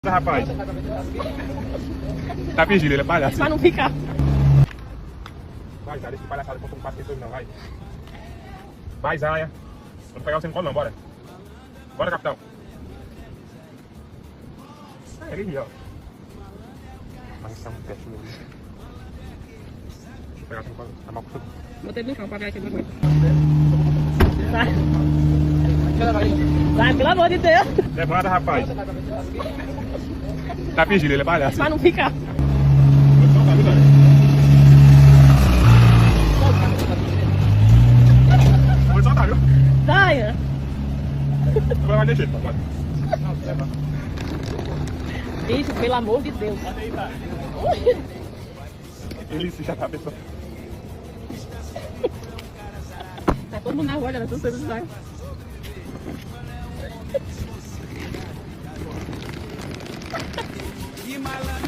Levanta, rapaz. Tá fingindo, ele é palhaço. Pra não ficar. Vai, Zaya, deixa de palhaçada, conta um passo pessoas não, vai. Vai, Zaya. Vamos pegar você no colo não, bora. Bora, capitão. É ele, ó. Mas isso é um teste meu. Vou pegar você no colo, tá mal com tudo. Botei no chão pra ver aqui no coisa. Vai, pelo amor de Deus. Levanta, rapaz. Tá fingindo, ele é palhaço. Pra não ficar. Vou soltar, viu, Zaya? Vou soltar, viu? Saia. Agora vai deixar, papai. Bicho, pelo amor de Deus. Ele se já tá pensando. Tá todo mundo na rua olhando, tudo cedo sai. Que malandro.